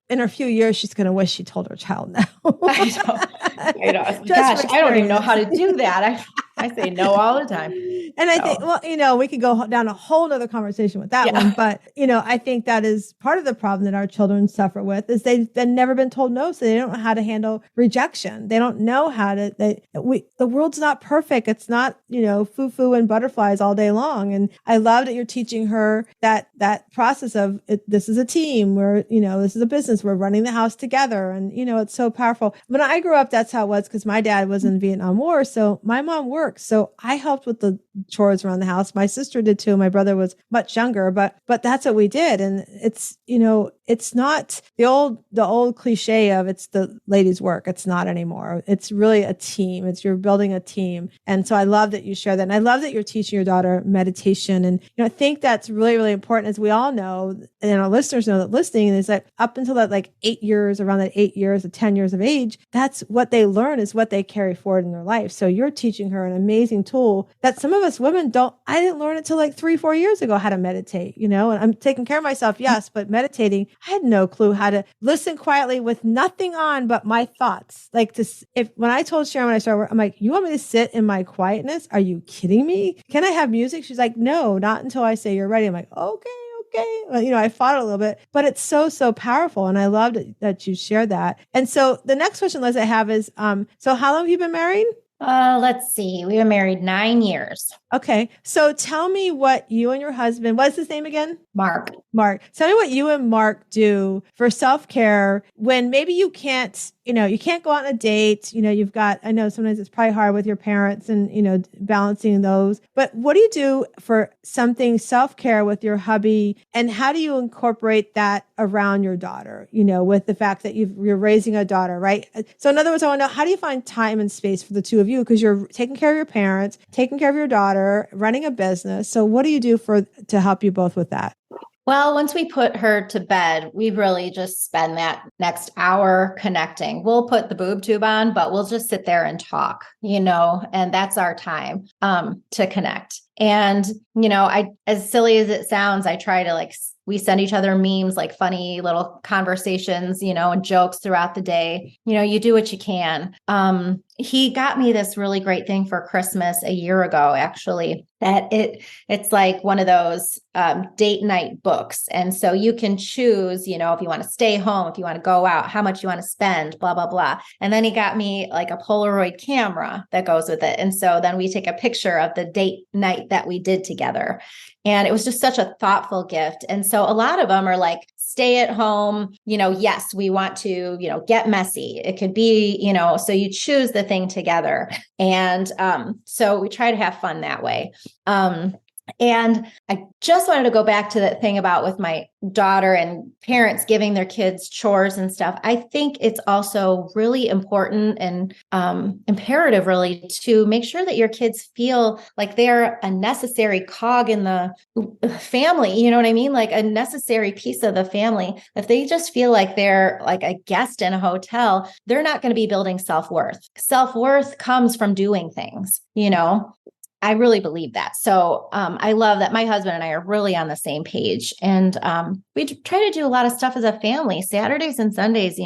C: in a few years, she's going to wish she told her child no.
A: I know. Gosh, I don't even know how to do that. I say no all the time.
C: And I think, well, we could go down a whole other conversation with that one, but I think that is part of the problem that our children suffer with is they've never been told no. So they don't know how to handle rejection. They don't know how to, the world's not perfect. It's not, foo-foo and butterflies all day long. And I love that you're teaching her that process of this is a team where, this is a business. We're running the house together. And, it's so powerful. When I grew up, that's how it was because my dad was in the Vietnam War. So my mom worked. So I helped with the chores around the house. My sister did too. My brother was much younger, but that's what we did. And it's, it's not the old cliche of it's the ladies' work. It's not anymore. It's really a team. You're building a team. And so I love that you share that. And I love that you're teaching your daughter meditation. And, I think that's really, really important as we all know, and our listeners know that listening is that up until that like 8 years, around that 8 years or 10 years of age, that's what they learn is what they carry forward in their life. So you're teaching her an amazing tool that some of us women I didn't learn it till like 3-4 years ago, how to meditate, and I'm taking care of myself. Yes. But meditating, I had no clue how to listen quietly with nothing on but my thoughts. Like when I told Sharon when I started work, I'm like, you want me to sit in my quietness? Are you kidding me? Can I have music? She's like, no, not until I say you're ready. I'm like, okay. Well, I fought a little bit, but it's so, so powerful. And I loved that you shared that. And so the next question, Liz, I have is, so how long have you been married?
A: Let's see. We were married 9 years.
C: Okay. So tell me what you and your husband, what's his name again?
A: Mark.
C: Tell me what you and Mark do for self-care when maybe you can't go out on a date. I know sometimes it's probably hard with your parents and, balancing those, but what do you do for something self-care with your hubby? And how do you incorporate that around your daughter, with the fact that you're raising a daughter, right? So in other words, I want to know, how do you find time and space for the two of you? Because you're taking care of your parents, taking care of your daughter, running a business. So what do you do to help you both with that?
A: Well, once we put her to bed, we really just spend that next hour connecting. We'll put the boob tube on, but we'll just sit there and talk, and that's our time to connect. And, as silly as it sounds, I try to we send each other memes, like funny little conversations, and jokes throughout the day. You do what you can. He got me this really great thing for Christmas a year ago, actually, that it's like one of those date night books. And so you can choose, if you want to stay home, if you want to go out, how much you want to spend, blah, blah, blah. And then he got me like a Polaroid camera that goes with it. And so then we take a picture of the date night that we did together. And it was just such a thoughtful gift. And so a lot of them are like, stay at home, yes, we want to, get messy. It could be, so you choose the thing together. And so we try to have fun that way. And I just wanted to go back to that thing about with my daughter and parents giving their kids chores and stuff. I think it's also really important and imperative really to make sure that your kids feel like they're a necessary cog in the family. You know what I mean? Like a necessary piece of the family. If they just feel like they're like a guest in a hotel, they're not going to be building self-worth. Self-worth comes from doing things, I really believe that. So I love that my husband and I are really on the same page. And we try to do a lot of stuff as a family. Saturdays and Sundays,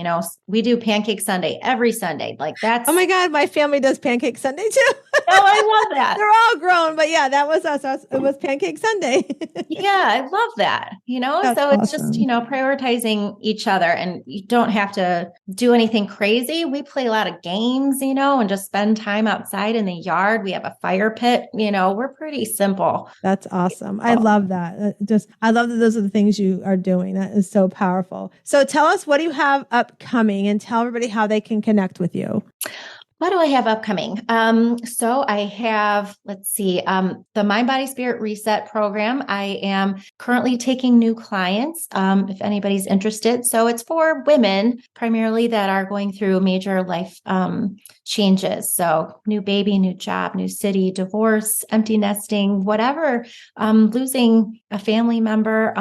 A: we do Pancake Sunday every Sunday. Like that's...
C: Oh my God, my family does Pancake Sunday too.
A: Oh, I love that.
C: They're all grown, but yeah, that was us. It was Pancake Sunday.
A: Yeah, I love that.
C: That's
A: so it's
C: awesome.
A: just, prioritizing each other, and you don't have to do anything crazy. We play a lot of games, and just spend time outside in the yard. We have a fire pit, we're pretty simple.
C: That's awesome. I love that. I love that those are the things you are doing. That is so powerful. So tell us, what do you have upcoming, and tell everybody how they can connect with you.
A: What do I have upcoming? So I have, the Mind, Body, Spirit Reset program. I am currently taking new clients, if anybody's interested. So it's for women primarily that are going through major life changes. So new baby, new job, new city, divorce, empty nesting, whatever, losing a family member,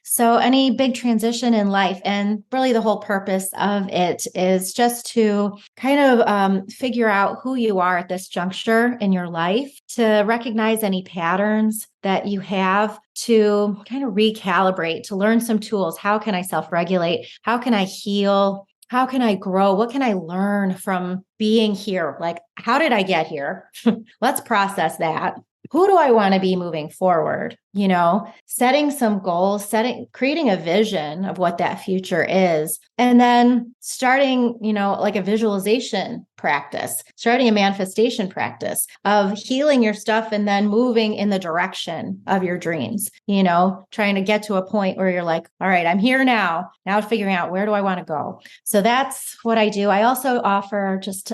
A: So any big transition in life, and really the whole purpose of it is just to kind of figure out who you are at this juncture in your life, to recognize any patterns that you have, to kind of recalibrate, to learn some tools. How can I self-regulate? How can I heal how can I grow? What can I learn from being here? Like, how did I get here? Let's process that. Who do I want to be moving forward? Setting some goals, creating a vision of what that future is, and then starting, like a visualization practice, starting a manifestation practice of healing your stuff and then moving in the direction of your dreams, trying to get to a point where you're like, all right, I'm here now figuring out where do I want to go. So that's what I do. I also offer just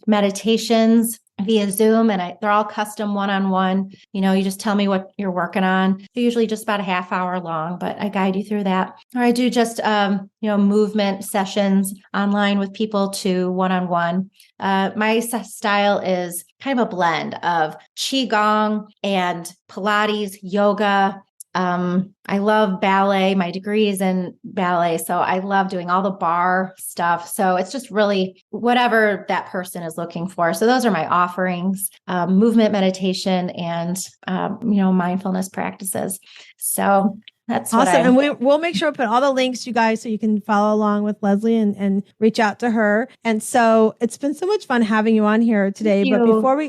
A: meditations via Zoom, and they're all custom one-on-one. You just tell me what you're working on. They're usually just about a half hour long, but I guide you through that. Or I do just, movement sessions online with people to one-on-one. My style is kind of a blend of Qigong and Pilates, yoga. I love ballet. My degree is in ballet. So I love doing all the bar stuff. So it's just really whatever that person is looking for. So those are my offerings, movement, meditation, and, mindfulness practices. So that's
C: awesome. And we'll make sure to put all the links, you guys, so you can follow along with Leslie and reach out to her. And so it's been so much fun having you on here today. But before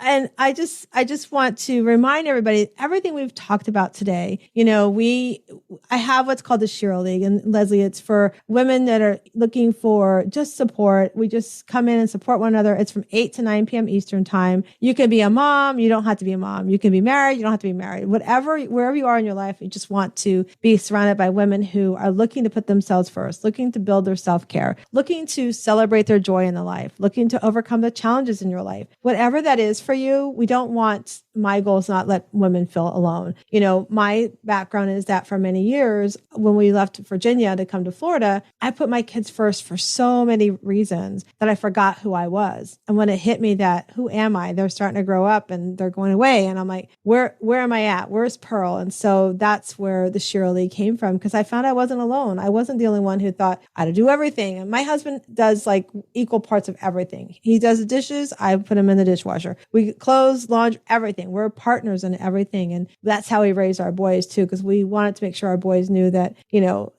C: and I just want to remind everybody, everything we've talked about today, I have what's called the Shiro League. And Leslie, it's for women that are looking for just support. We just come in and support one another. It's from 8 to 9 p.m. Eastern time. You can be a mom. You don't have to be a mom. You can be married. You don't have to be married. Wherever you are in your life, you just want to be surrounded by women who are looking to put themselves first, looking to build their self-care, looking to celebrate their joy in the life, looking to overcome the challenges in your life. Whatever that is for you, we don't want, my goal is not let women feel alone. My background is that for many years, when we left Virginia to come to Florida, I put my kids first for so many reasons that I forgot who I was. And when it hit me that, who am I? They're starting to grow up and they're going away. And I'm like, where am I at? Where's Pearl? And so that's where the Shiro League came from, because I found I wasn't alone. I wasn't the only one who thought I had to do everything. And my husband does like equal parts of everything. He does the dishes. I put him in the dishwasher. We clothes, laundry, everything. We're partners in everything. And that's how we raised our boys too, because we wanted to make sure our boys knew that,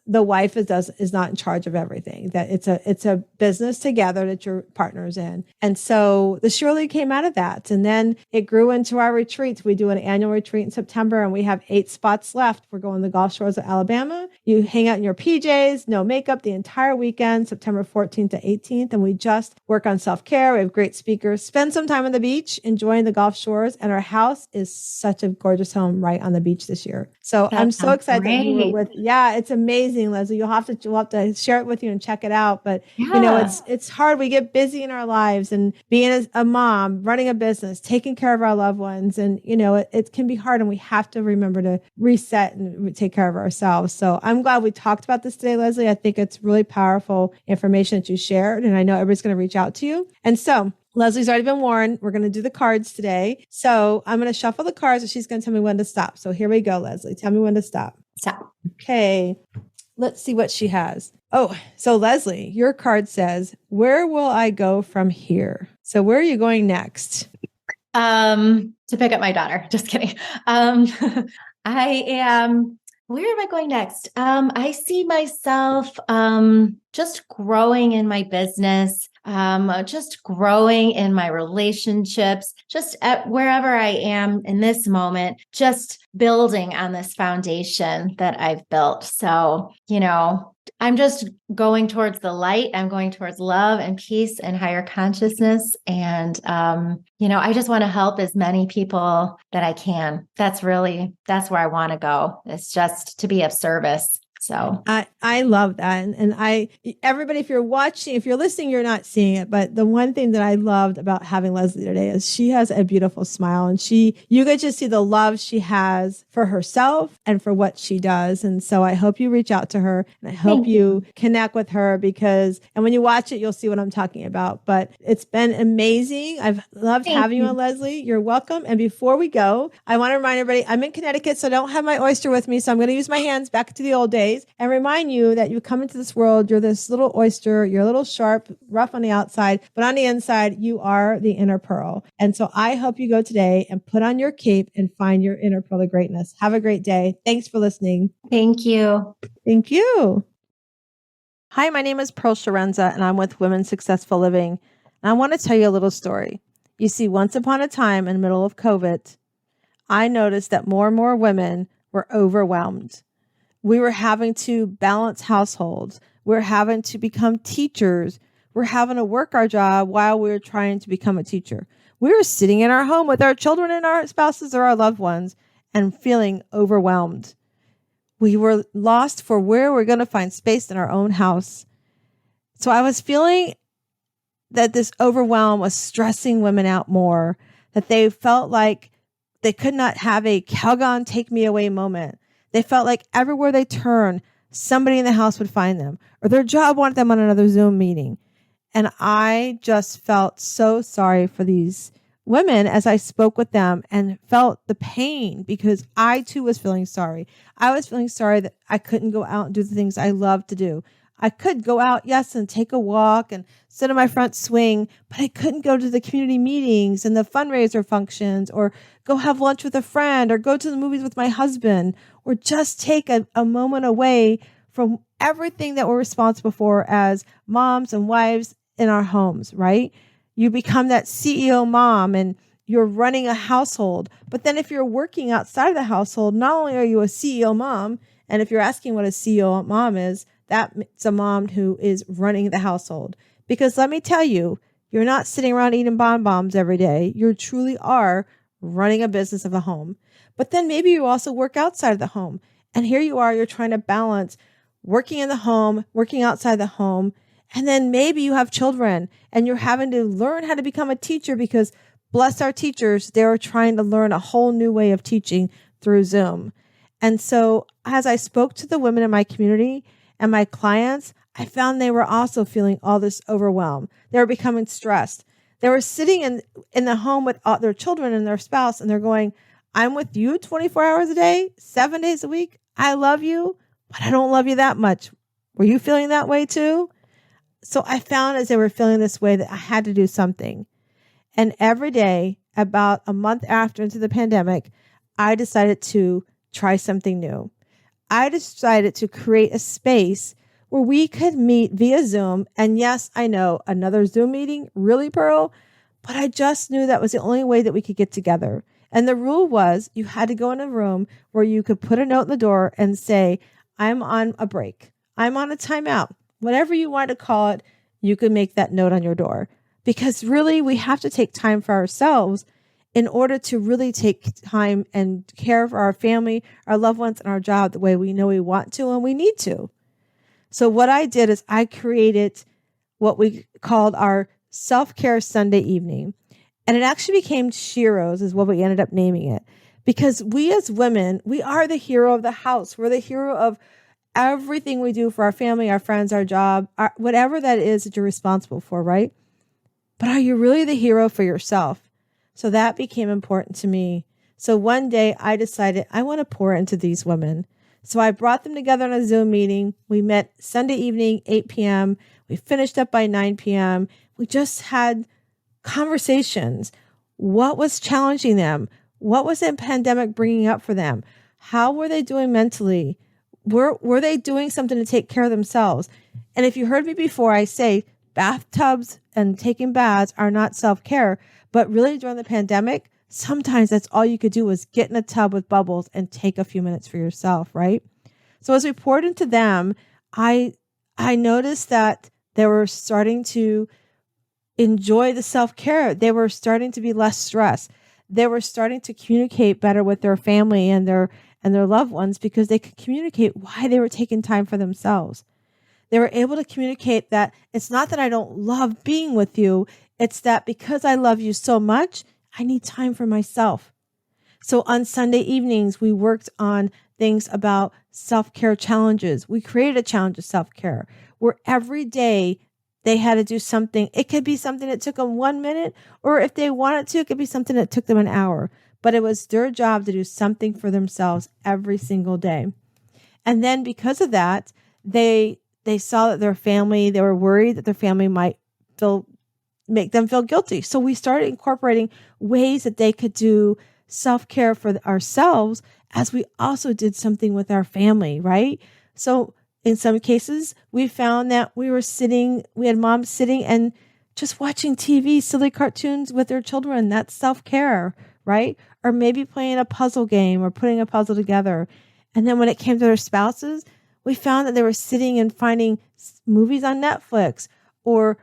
C: the wife is not in charge of everything, that it's a business together that you're partners in. And so the Shiro League came out of that. And then it grew into our retreats. We do an annual retreat in September and we have 8 spots left. We're going to the Gulf Shores of Alabama. You hang out in your PJs, no makeup the entire weekend, September 14th to 18th. And we just work on self-care. We have great speakers. Spend some time on the beach, enjoying the Gulf Shores. And our house is such a gorgeous home right on the beach this year. So I'm so excited that you were with. Yeah, it's amazing, Leslie. We'll have to share it with you and check it out. But it's hard. We get busy in our lives, and being a mom, running a business, taking care of our loved ones, and it can be hard. And we have to remember to reset and take care of ourselves. So I'm glad we talked about this today, Leslie. I think it's really powerful information that you shared, and I know everybody's going to reach out to you. And so Leslie's already been warned. We're going to do the cards today. So I'm going to shuffle the cards and she's going to tell me when to stop. So here we go, Leslie. Tell me when to stop.
A: Stop.
C: Okay. Let's see what she has. Oh, so Leslie, your card says, where will I go from here? So where are you going next?
A: To pick up my daughter. Just kidding. Where am I going next? I see myself just growing in my business, just growing in my relationships, just at wherever I am in this moment, just building on this foundation that I've built. So, I'm just going towards the light. I'm going towards love and peace and higher consciousness. And, I just want to help as many people that I can. That's where I want to go. It's just to be of service. So
C: I love that. And everybody, if you're watching, if you're listening, you're not seeing it. But the one thing that I loved about having Leslie today is she has a beautiful smile, and you get to see the love she has for herself and for what she does. And so I hope you reach out to her, and I hope you connect with her, and when you watch it, you'll see what I'm talking about. But it's been amazing. I've loved having you on, Leslie. You're welcome. And before we go, I want to remind everybody, I'm in Connecticut, so I don't have my oyster with me. So I'm going to use my hands back to the old days and remind you that you come into this world, you're this little oyster, you're a little sharp, rough on the outside, but on the inside, you are the inner pearl. And so I hope you go today and put on your cape and find your inner pearl of greatness. Have a great day. Thanks for listening.
A: thank you.
C: Thank you. Hi, my name is Pearl Sharenza, and I'm with Women Successful Living. And I want to tell you a little story. You see, once upon a time in the middle of COVID, I noticed that more and more women were overwhelmed. We were having to balance households. We're having to become teachers. We're having to work our job while we're trying to become a teacher. We were sitting in our home with our children and our spouses or our loved ones and feeling overwhelmed. We were lost for where we're going to find space in our own house. So I was feeling that this overwhelm was stressing women out more, that they felt like they could not have a Calgon take me away moment. They felt like everywhere they turned, somebody in the house would find them, or their job wanted them on another Zoom meeting. And I just felt so sorry for these women as I spoke with them and felt the pain because I too was feeling sorry. I was feeling sorry that I couldn't go out and do the things I love to do. I could go out, yes, and take a walk and sit on my front swing, but I couldn't go to the community meetings and the fundraiser functions or go have lunch with a friend or go to the movies with my husband or just take a moment away from everything that we're responsible for as moms and wives in our homes, right? You become that CEO mom and you're running a household. But then if you're working outside of the household, not only are you a CEO mom, and if you're asking what a CEO mom is, that's a mom who is running the household. Because let me tell you, you're not sitting around eating bonbons every day. You truly are running a business of the home. But then maybe you also work outside of the home. And here you are, you're trying to balance working in the home, working outside the home. And then maybe you have children and you're having to learn how to become a teacher because bless our teachers, they're trying to learn a whole new way of teaching through Zoom. And so as I spoke to the women in my community and my clients, I found they were also feeling all this overwhelm. They were becoming stressed. They were sitting in the home with all their children and their spouse, and they're going, I'm with you 24 hours a day, 7 days a week. I love you, but I don't love you that much. Were you feeling that way too? So I found as they were feeling this way that I had to do something. And every day, about a month after into the pandemic, I decided to try something new. I decided to create a space where we could meet via Zoom. And yes, I know another Zoom meeting, really, Pearl? But I just knew that was the only way that we could get together. And the rule was you had to go in a room where you could put a note in the door and say, I'm on a break. I'm on a timeout. Whatever you want to call it, you can make that note on your door. Because really, we have to take time for ourselves in order to really take time and care for our family, our loved ones, and our job the way we know we want to and we need to. So what I did is I created what we called our self-care Sunday evening. And it actually became Sheroes is what we ended up naming it. Because we as women, we are the hero of the house. We're the hero of everything we do for our family, our friends, our job, whatever that is that you're responsible for, right? But are you really the hero for yourself? So that became important to me. So one day I decided I want to pour into these women. So I brought them together on a Zoom meeting. We met Sunday evening, 8 p.m. We finished up by 9 p.m. We just had conversations. What was challenging them? What was the pandemic bringing up for them? How were they doing mentally? Were they doing something to take care of themselves? And if you heard me before, I say bathtubs and taking baths are not self-care, but really during the pandemic, sometimes that's all you could do was get in a tub with bubbles and take a few minutes for yourself, right? So as we poured into them, I noticed that they were starting to enjoy the self-care. They were starting to be less stressed. They were starting to communicate better with their family and their loved ones because they could communicate why they were taking time for themselves. They were able to communicate that it's not that I don't love being with you. It's that because I love you so much, I need time for myself. So on Sunday evenings, we worked on things about self-care challenges. We created a challenge of self-care where every day they had to do something. It could be something that took them 1 minute, or if they wanted to, it could be something that took them an hour. But it was their job to do something for themselves every single day. And then because of that, they saw that their family, they were worried that their family might make them feel guilty. So we started incorporating ways that they could do self-care for ourselves as we also did something with our family, right? So In some cases, we found that we had moms sitting and just watching TV, silly cartoons with their children. That's self-care, right? Or maybe playing a puzzle game or putting a puzzle together. And then when it came to their spouses, we found that they were sitting and finding movies on Netflix or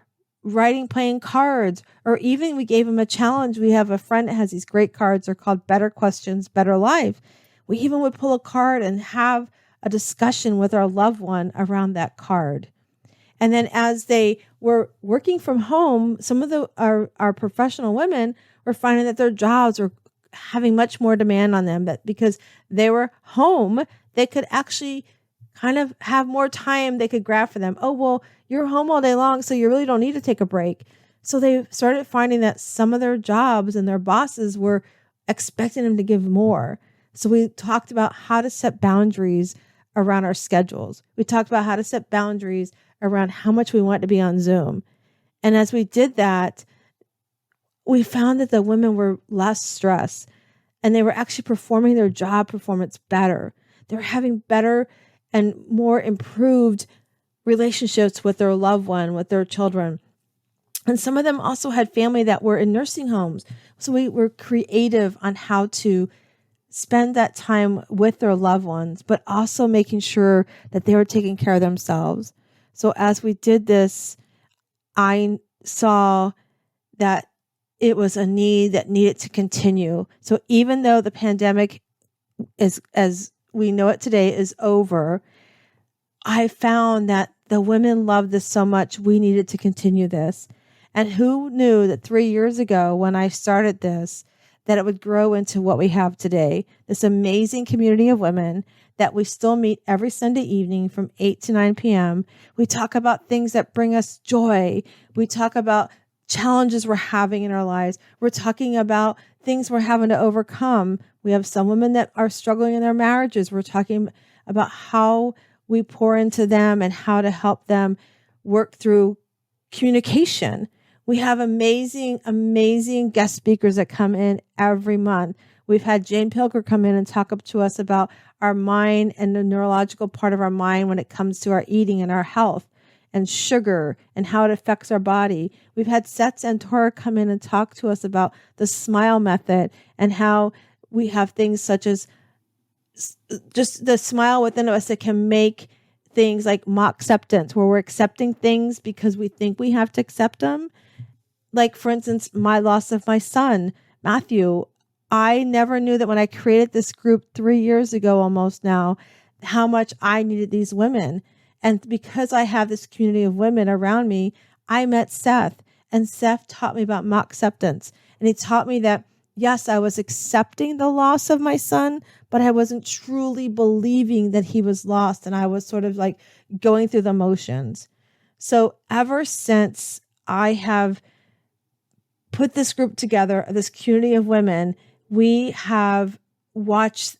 C: playing cards, or even we gave them a challenge. We have a friend that has these great cards. They're called Better Questions, Better Life. We even would pull a card and have a discussion with our loved one around that card. And then as they were working from home, some of our professional women were finding that their jobs were having much more demand on them, but because they were home, they could actually kind of have more time they could grab for them. Oh, well, you're home all day long, so you really don't need to take a break. So they started finding that some of their jobs and their bosses were expecting them to give more. So we talked about how to set boundaries around our schedules. We talked about how to set boundaries around how much we want to be on Zoom. And as we did that, we found that the women were less stressed and they were actually performing their job performance better. They were having better and more improved relationships with their loved one, with their children. And some of them also had family that were in nursing homes. So we were creative on how to spend that time with their loved ones, but also making sure that they were taking care of themselves. So as we did this, I saw that it was a need that needed to continue. So even though the pandemic is, as we know it today, is over, I found that the women loved this so much, we needed to continue this. And who knew that 3 years ago when I started this, that it would grow into what we have today, this amazing community of women that we still meet every Sunday evening from 8 to 9 p.m. We talk about things that bring us joy. We talk about challenges we're having in our lives. We're talking about things we're having to overcome. We have some women that are struggling in their marriages. We're talking about how we pour into them and how to help them work through communication. We have amazing, amazing guest speakers that come in every month. We've had Jane Pilger come in and talk up to us about our mind and the neurological part of our mind when it comes to our eating and our health and sugar and how it affects our body. We've had Seth Santora come in and talk to us about the SMILE method and how we have things such as just the smile within us that can make things like mock acceptance, where we're accepting things because we think we have to accept them. Like, for instance, my loss of my son, Matthew. I never knew that when I created this group 3 years ago, almost now, how much I needed these women. And because I have this community of women around me, I met Seth, and Seth taught me about mock acceptance. And he taught me that, yes, I was accepting the loss of my son, but I wasn't truly believing that he was lost. And I was sort of like going through the motions. So ever since I have put this group together, this community of women, we have watched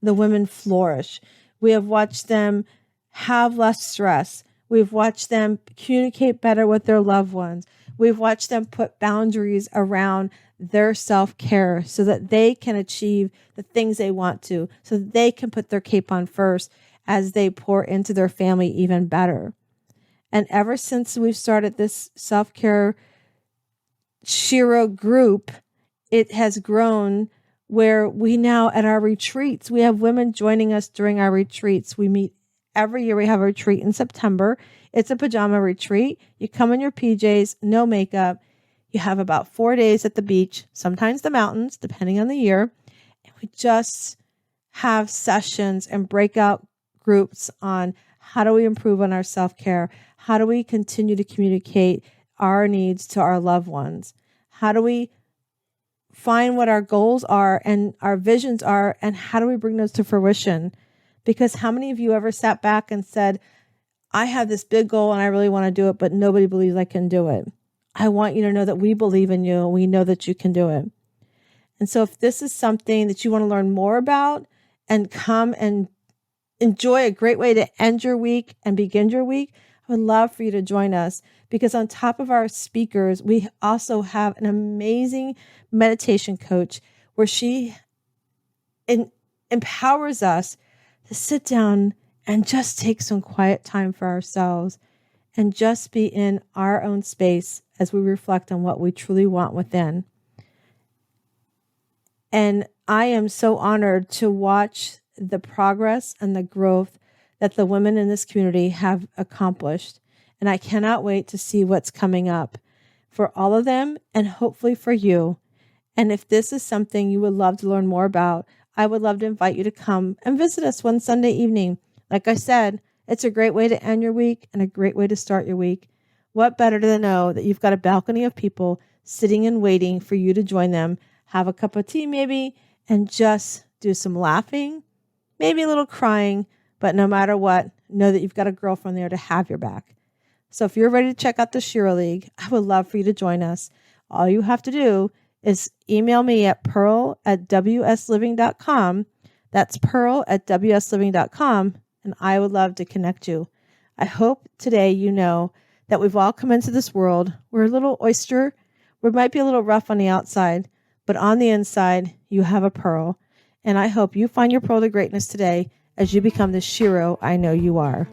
C: the women flourish. We have watched them have less stress. We've watched them communicate better with their loved ones. We've watched them put boundaries around their self-care so that they can achieve the things they want to, so that they can put their cape on first as they pour into their family even better. And ever since we've started this self-care Shiro group, it has grown where we now at our retreats, we have women joining us during our retreats. We meet every year. We have a retreat in September. It's a pajama retreat. You come in your PJs, no makeup. You have about 4 days at the beach, sometimes the mountains, depending on the year. And we just have sessions and breakout groups on how do we improve on our self-care? How do we continue to communicate our needs to our loved ones? How do we find what our goals are and our visions are, and how do we bring those to fruition? Because how many of you ever sat back and said, I have this big goal and I really want to do it, but nobody believes I can do it? I want you to know that we believe in you and we know that you can do it. And so if this is something that you want to learn more about and come and enjoy a great way to end your week and begin your week, I would love for you to join us, because on top of our speakers, we also have an amazing meditation coach where she empowers us to sit down and just take some quiet time for ourselves and just be in our own space as we reflect on what we truly want within. And I am so honored to watch the progress and the growth that the women in this community have accomplished. And I cannot wait to see what's coming up for all of them and hopefully for you. And if this is something you would love to learn more about, I would love to invite you to come and visit us one Sunday evening. Like I said, it's a great way to end your week and a great way to start your week. What better to know that you've got a balcony of people sitting and waiting for you to join them, have a cup of tea maybe, and just do some laughing, maybe a little crying, but no matter what, know that you've got a girlfriend there to have your back. So if you're ready to check out the Shiro League, I would love for you to join us. All you have to do is email me at pearl@wsliving.com. That's pearl@wsliving.com, and I would love to connect you. I hope today you know that we've all come into this world. We're a little oyster. We might be a little rough on the outside, but on the inside, you have a pearl. And I hope you find your pearl to greatness today as you become the Shiro I know you are.